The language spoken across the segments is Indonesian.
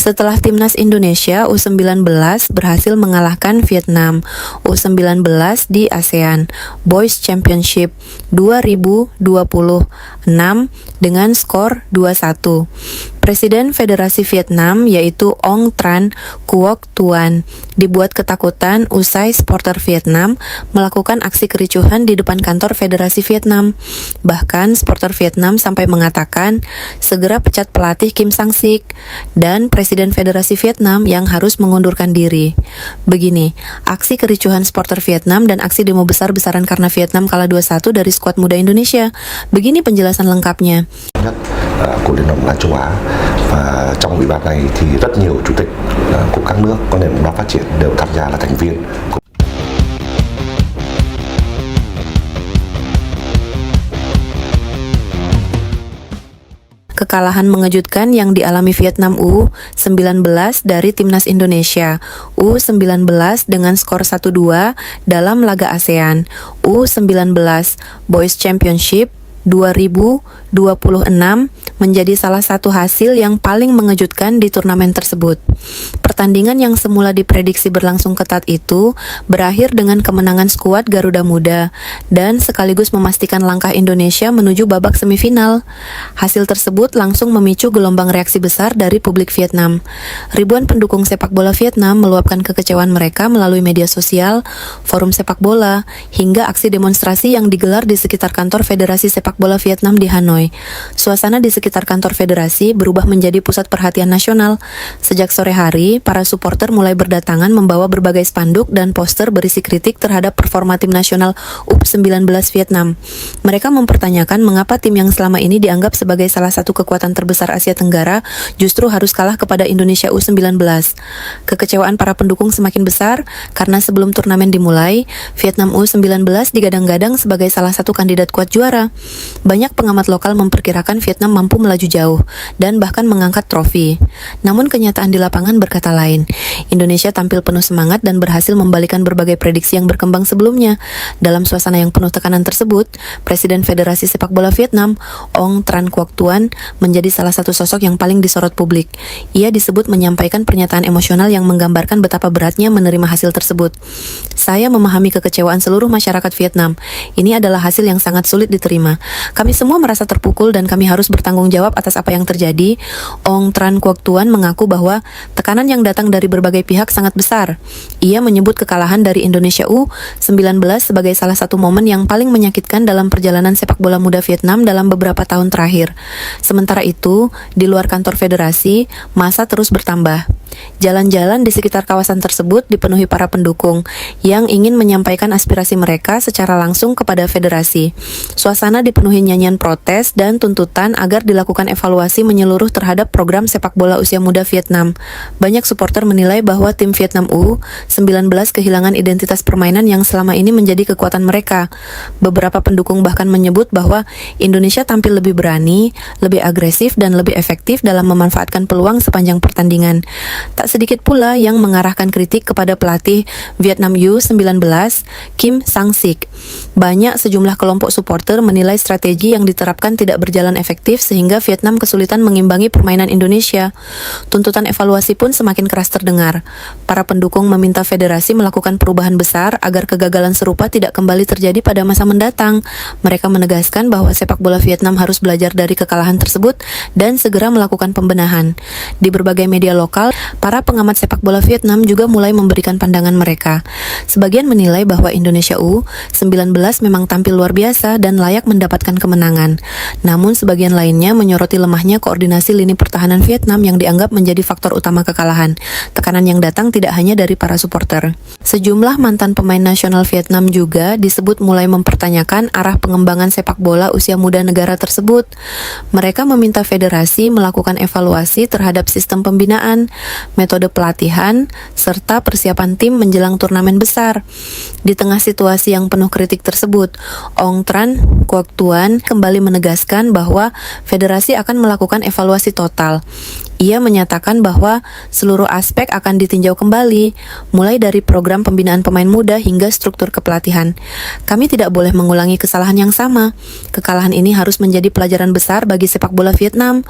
Setelah timnas Indonesia U19 berhasil mengalahkan Vietnam U19 di ASEAN Boys Championship 2026 dengan skor 2-1. Presiden Federasi Vietnam yaitu Ong Tran Quoc Tuan dibuat ketakutan usai supporter Vietnam melakukan aksi kericuhan di depan kantor Federasi Vietnam. Bahkan supporter Vietnam sampai mengatakan segera pecat pelatih Kim Sang-sik dan Presiden Federasi Vietnam yang harus mengundurkan diri. Begini, aksi kericuhan supporter Vietnam dan aksi demo besar-besaran karena Vietnam kalah 2-1 dari skuad muda Indonesia. Begini penjelasan lengkapnya. Của Liên đoàn bóng đá châu Á, và trong ủy ban này thì rất nhiều chủ tịch của các nước có nền bóng đá phát triển đều tham gia là thành viên. Kekalahan mengejutkan yang dialami Vietnam U19 dari timnas Indonesia U19 dengan skor 1-2 dalam laga ASEAN U19 Boys Championship 2026 menjadi salah satu hasil yang paling mengejutkan di turnamen tersebut. Pertandingan yang semula diprediksi berlangsung ketat itu berakhir dengan kemenangan skuad Garuda Muda dan sekaligus memastikan langkah Indonesia menuju babak semifinal. Hasil tersebut langsung memicu gelombang reaksi besar dari publik Vietnam. Ribuan pendukung sepak bola Vietnam meluapkan kekecewaan mereka melalui media sosial, forum sepak bola, hingga aksi demonstrasi yang digelar di sekitar kantor Federasi Sepak Bola Vietnam di Hanoi. Suasana di sekitar kantor federasi berubah menjadi pusat perhatian nasional. Sejak sore hari, para supporter mulai berdatangan membawa berbagai spanduk dan poster berisi kritik terhadap performa tim nasional U19 Vietnam. Mereka mempertanyakan mengapa tim yang selama ini dianggap sebagai salah satu kekuatan terbesar Asia Tenggara justru harus kalah kepada Indonesia U19. Kekecewaan para pendukung semakin besar karena sebelum turnamen dimulai, Vietnam U19 digadang-gadang sebagai salah satu kandidat kuat juara. Banyak pengamat lokal memperkirakan Vietnam mampu melaju jauh dan bahkan mengangkat trofi. Namun kenyataan di lapangan berkata lain. Indonesia tampil penuh semangat dan berhasil membalikan berbagai prediksi yang berkembang sebelumnya. Dalam suasana yang penuh tekanan tersebut, Presiden Federasi Sepak Bola Vietnam, Ong Tran Quoc Tuan, menjadi salah satu sosok yang paling disorot publik. Ia disebut menyampaikan pernyataan emosional yang menggambarkan betapa beratnya menerima hasil tersebut. Saya memahami kekecewaan seluruh masyarakat Vietnam. Ini adalah hasil yang sangat sulit diterima. Kami semua merasa terpukul dan kami harus bertanggung jawab atas apa yang terjadi. Ong Tran Quoc Tuan mengaku bahwa tekanan yang datang dari berbagai pihak sangat besar. Ia menyebut kekalahan dari Indonesia U19 sebagai salah satu momen yang paling menyakitkan dalam perjalanan sepak bola muda Vietnam dalam beberapa tahun terakhir. Sementara itu, di luar kantor federasi, massa terus bertambah. Jalan-jalan di sekitar kawasan tersebut dipenuhi para pendukung yang ingin menyampaikan aspirasi mereka secara langsung kepada federasi. Suasana dipenuhi nyanyian protes dan tuntutan agar dilakukan evaluasi menyeluruh terhadap program sepak bola usia muda Vietnam. Banyak supporter menilai bahwa tim Vietnam U19 kehilangan identitas permainan yang selama ini menjadi kekuatan mereka. Beberapa pendukung bahkan menyebut bahwa Indonesia tampil lebih berani, lebih agresif, dan lebih efektif dalam memanfaatkan peluang sepanjang pertandingan. Tak sedikit pula yang mengarahkan kritik kepada pelatih Vietnam U19, Kim Sang-sik. Banyak sejumlah kelompok supporter menilai strategi yang diterapkan tidak berjalan efektif sehingga Vietnam kesulitan mengimbangi permainan Indonesia. Tuntutan evaluasi pun semakin keras terdengar. Para pendukung meminta federasi melakukan perubahan besar agar kegagalan serupa tidak kembali terjadi pada masa mendatang. Mereka menegaskan bahwa sepak bola Vietnam harus belajar dari kekalahan tersebut dan segera melakukan pembenahan. Di berbagai media lokal, para pengamat sepak bola Vietnam juga mulai memberikan pandangan mereka. Sebagian menilai bahwa Indonesia U19 memang tampil luar biasa dan layak mendapatkan kemenangan. Namun sebagian lainnya menyoroti lemahnya koordinasi lini pertahanan Vietnam yang dianggap menjadi faktor utama kekalahan. Tekanan yang datang tidak hanya dari para supporter. Sejumlah mantan pemain nasional Vietnam juga disebut mulai mempertanyakan arah pengembangan sepak bola usia muda negara tersebut. Mereka meminta federasi melakukan evaluasi terhadap sistem pembinaan, metode pelatihan, serta persiapan tim menjelang turnamen besar. Di tengah situasi yang penuh kritik tersebut, Ong Tran Quoc Tuan kembali menegaskan bahwa federasi akan melakukan evaluasi total. Ia menyatakan bahwa seluruh aspek akan ditinjau kembali, mulai dari program pembinaan pemain muda hingga struktur kepelatihan. Kami tidak boleh mengulangi kesalahan yang sama. Kekalahan ini harus menjadi pelajaran besar bagi sepak bola Vietnam.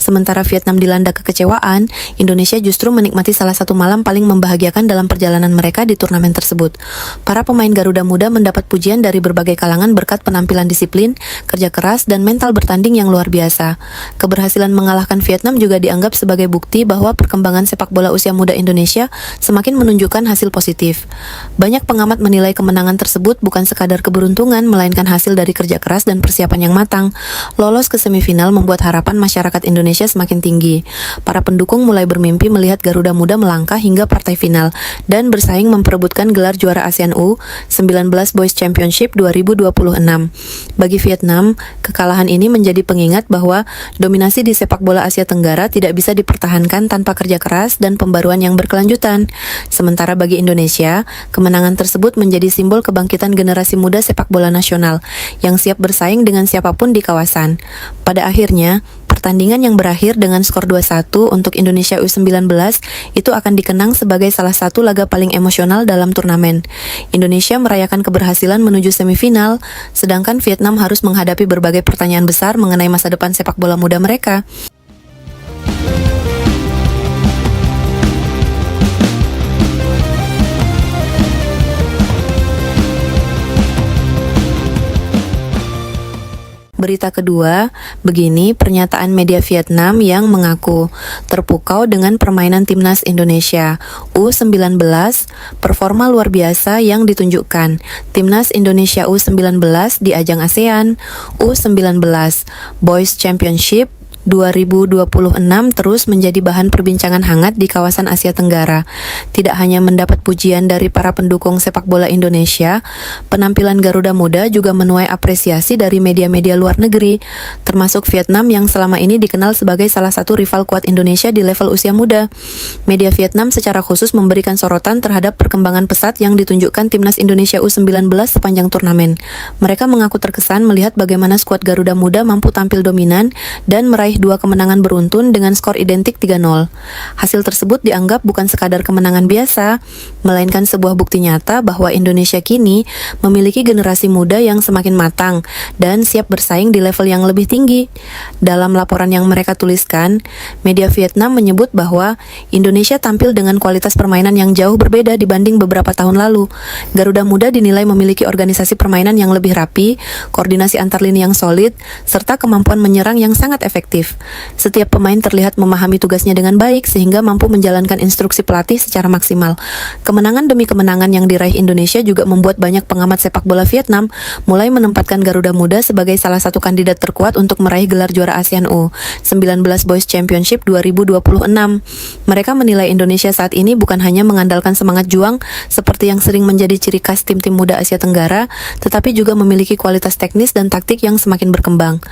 Sementara Vietnam dilanda kekecewaan, Indonesia justru menikmati salah satu malam paling membahagiakan dalam perjalanan mereka di turnamen tersebut. Para pemain Garuda Muda mendapat pujian dari berbagai kalangan berkat penampilan disiplin, kerja keras, dan mental bertanding yang luar biasa. Keberhasilan mengalahkan Vietnam juga dianggap sebagai bukti bahwa perkembangan sepak bola usia muda Indonesia semakin menunjukkan hasil positif. Banyak pengamat menilai kemenangan tersebut bukan sekadar keberuntungan, melainkan hasil dari kerja keras dan persiapan yang matang. Lolos ke semifinal membuat harapan masyarakat Indonesia semakin tinggi. Para pendukung mulai bermimpi melihat Garuda Muda melangkah hingga partai final dan bersaing memperebutkan gelar juara ASEAN U19 Boys Championship 2026. Bagi Vietnam, kekalahan ini menjadi pengingat bahwa dominasi di sepak bola Asia Tenggara tidak bisa dipertahankan tanpa kerja keras dan pembaruan yang berkelanjutan. Sementara bagi Indonesia, kemenangan tersebut menjadi simbol kebangkitan generasi muda sepak bola nasional yang siap bersaing dengan siapapun di kawasan. Pada akhirnya, pertandingan yang berakhir dengan skor 2-1 untuk Indonesia U19 itu akan dikenang sebagai salah satu laga paling emosional dalam turnamen. Indonesia merayakan keberhasilan menuju semifinal, sedangkan Vietnam harus menghadapi berbagai pertanyaan besar mengenai masa depan sepak bola muda mereka. Berita kedua, begini pernyataan media Vietnam yang mengaku terpukau dengan permainan timnas Indonesia U19, performa luar biasa yang ditunjukkan timnas Indonesia U19 di ajang ASEAN U19 Boys Championship 2026 terus menjadi bahan perbincangan hangat di kawasan Asia Tenggara. Tidak hanya mendapat pujian dari para pendukung sepak bola Indonesia, penampilan Garuda Muda juga menuai apresiasi dari media-media luar negeri, termasuk Vietnam yang selama ini dikenal sebagai salah satu rival kuat Indonesia di level usia muda. Media Vietnam secara khusus memberikan sorotan terhadap perkembangan pesat yang ditunjukkan timnas Indonesia U19 sepanjang turnamen. Mereka mengaku terkesan melihat bagaimana skuad Garuda Muda mampu tampil dominan dan meraih 2 kemenangan beruntun dengan skor identik 3-0. Hasil tersebut dianggap bukan sekadar kemenangan biasa, melainkan sebuah bukti nyata bahwa Indonesia kini memiliki generasi muda yang semakin matang dan siap bersaing di level yang lebih tinggi. Dalam laporan yang mereka tuliskan, media Vietnam menyebut bahwa Indonesia tampil dengan kualitas permainan yang jauh berbeda dibanding beberapa tahun lalu. Garuda Muda dinilai memiliki organisasi permainan yang lebih rapi, koordinasi antar lini yang solid, serta kemampuan menyerang yang sangat efektif. Setiap pemain terlihat memahami tugasnya dengan baik sehingga mampu menjalankan instruksi pelatih secara maksimal. Kemenangan demi kemenangan yang diraih Indonesia juga membuat banyak pengamat sepak bola Vietnam mulai menempatkan Garuda Muda sebagai salah satu kandidat terkuat untuk meraih gelar juara ASEAN U19 Boys Championship 2026. Mereka menilai Indonesia saat ini bukan hanya mengandalkan semangat juang seperti yang sering menjadi ciri khas tim-tim muda Asia Tenggara, tetapi juga memiliki kualitas teknis dan taktik yang semakin berkembang.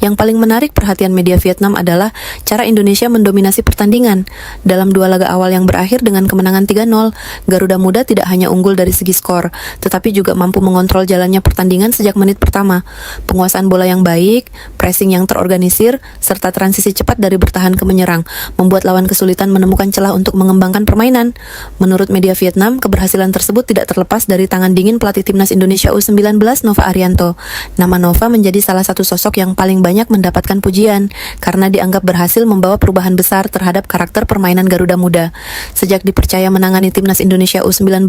Yang paling menarik perhatian media Vietnam adalah cara Indonesia mendominasi pertandingan. Dalam 2 laga awal yang berakhir dengan kemenangan 3-0, Garuda Muda tidak hanya unggul dari segi skor, tetapi juga mampu mengontrol jalannya pertandingan sejak menit pertama. Penguasaan bola yang baik, pressing yang terorganisir, serta transisi cepat dari bertahan ke menyerang, membuat lawan kesulitan menemukan celah untuk mengembangkan permainan. Menurut media Vietnam, keberhasilan tersebut tidak terlepas dari tangan dingin pelatih timnas Indonesia U19 Nova Arianto. Nama Nova menjadi salah satu sosok yang paling banyak mendapatkan pujian karena dianggap berhasil membawa perubahan besar terhadap karakter permainan Garuda Muda. Sejak dipercaya menangani timnas Indonesia U19,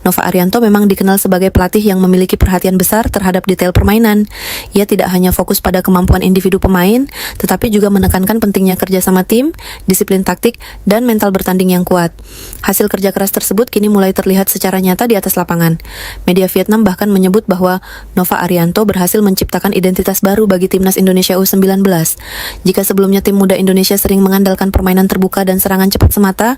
Nova Arianto memang dikenal sebagai pelatih yang memiliki perhatian besar terhadap detail permainan. Ia tidak hanya fokus pada kemampuan individu pemain, tetapi juga menekankan pentingnya kerjasama tim, disiplin taktik, dan mental bertanding yang kuat. Hasil kerja keras tersebut kini mulai terlihat secara nyata di atas lapangan. Media Vietnam bahkan menyebut bahwa Nova Arianto berhasil menciptakan identitas baru bagi timnas Indonesia U19. Jika sebelumnya tim muda Indonesia sering mengandalkan permainan terbuka dan serangan cepat semata,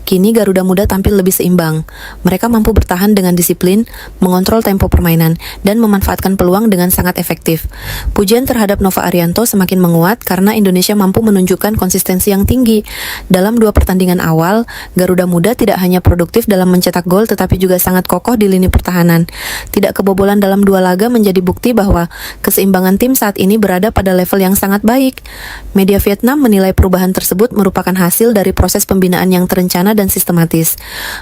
kini Garuda Muda tampil lebih seimbang. Mereka mampu bertahan dengan disiplin, mengontrol tempo permainan, dan memanfaatkan peluang dengan sangat efektif. Pujian terhadap Nova Arianto semakin menguat karena Indonesia mampu menunjukkan konsistensi yang tinggi. Dalam 2 pertandingan awal, Garuda Muda tidak hanya produktif dalam mencetak gol tetapi juga sangat kokoh di lini pertahanan. Tidak kebobolan dalam 2 laga menjadi bukti bahwa keseimbangan tim saat ini berada pada level yang sangat baik. Media Vietnam menilai perubahan tersebut merupakan hasil dari proses pembinaan yang terencana dan sistematis.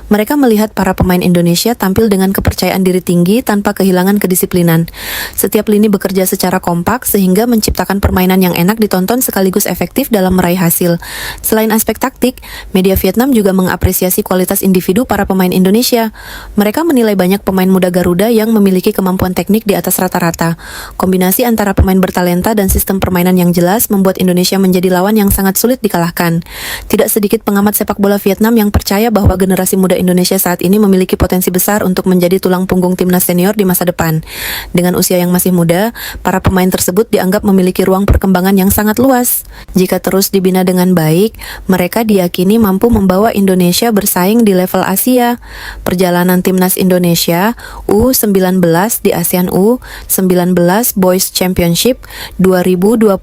Mereka melihat para pemain Indonesia tampil dengan kepercayaan diri tinggi tanpa kehilangan kedisiplinan. Setiap lini bekerja secara kompak sehingga menciptakan permainan yang enak ditonton sekaligus efektif dalam meraih hasil. Selain aspek taktik, media Vietnam juga mengapresiasi kualitas individu para pemain Indonesia. Mereka menilai banyak pemain muda Garuda yang memiliki kemampuan teknik di atas rata-rata. Kombinasi antara pemain bertalenta dan sistem permainan yang jelas membuat Indonesia menjadi lawan yang sangat sulit dikalahkan. Tidak sedikit pengamat sepak bola Vietnam yang percaya bahwa generasi muda Indonesia saat ini memiliki potensi besar untuk menjadi tulang punggung timnas senior di masa depan. Dengan usia yang masih muda, para pemain tersebut dianggap memiliki ruang perkembangan yang sangat luas. Jika terus dibina dengan baik, mereka diyakini mampu membawa Indonesia bersaing di level Asia. Perjalanan timnas Indonesia U19 di ASEAN U19 Boys Championship 2026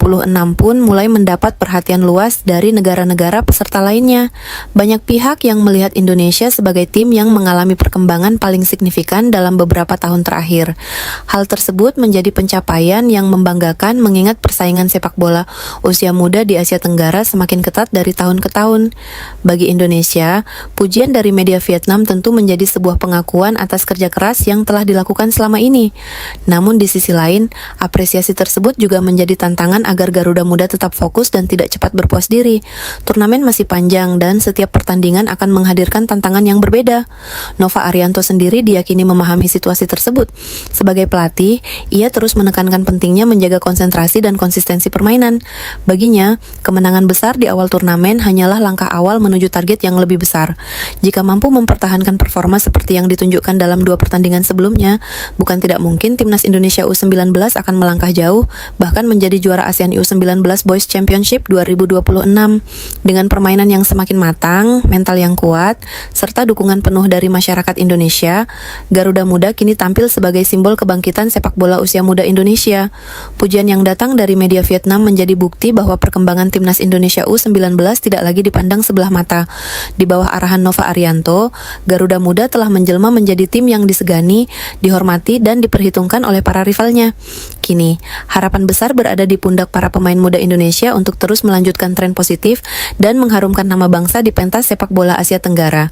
pun mulai mendapat perhatian luas dari negara-negara peserta lainnya. Banyak pihak yang melihat Indonesia sebagai tim yang mengalami perkembangan paling signifikan dalam beberapa tahun terakhir. Hal tersebut menjadi pencapaian yang membanggakan mengingat persaingan sepak bola usia muda di Asia Tenggara semakin ketat dari tahun ke tahun. Bagi Indonesia, pujian dari media Vietnam tentu menjadi sebuah pengakuan atas kerja keras yang telah dilakukan selama ini. Namun di sisi lain, apresiasi tersebut juga menjadi tantangan agar Garuda Muda tetap fokus dan tidak cepat berpuas diri. Turnamen masih panjang dan setiap pertandingan akan menghadirkan tantangan yang berbeda. Nova Arianto sendiri diyakini memahami situasi tersebut. Sebagai pelatih, ia terus menekankan pentingnya menjaga konsentrasi dan konsistensi permainan. Baginya, kemenangan besar di awal turnamen hanyalah langkah awal menuju target yang lebih besar. Jika mampu mempertahankan performa seperti yang ditunjukkan dalam 2 pertandingan sebelumnya, bukan tidak mungkin timnas Indonesia U19 akan melangkah jauh, bahkan menjadi juara ASEAN U19 Boys Championship 2026. Dengan permainan yang semakin matang, mental yang kuat, serta dukungan penuh dari masyarakat Indonesia, Garuda Muda kini tampil sebagai simbol kebangkitan sepak bola usia muda Indonesia. Pujian yang datang dari media Vietnam menjadi bukti bahwa perkembangan timnas Indonesia U19 tidak lagi dipandang sebelah mata. Di bawah arahan Nova Arianto, Garuda Muda telah menjelma menjadi tim yang disegani, dihormati, dan diperhitungkan oleh para rivalnya. Kini, harapan besar berada di pundak para pemain muda Indonesia untuk terus melanjutkan tren positif dan mengharumkan nama bangsa di pentas sepak bola Asia Tenggara.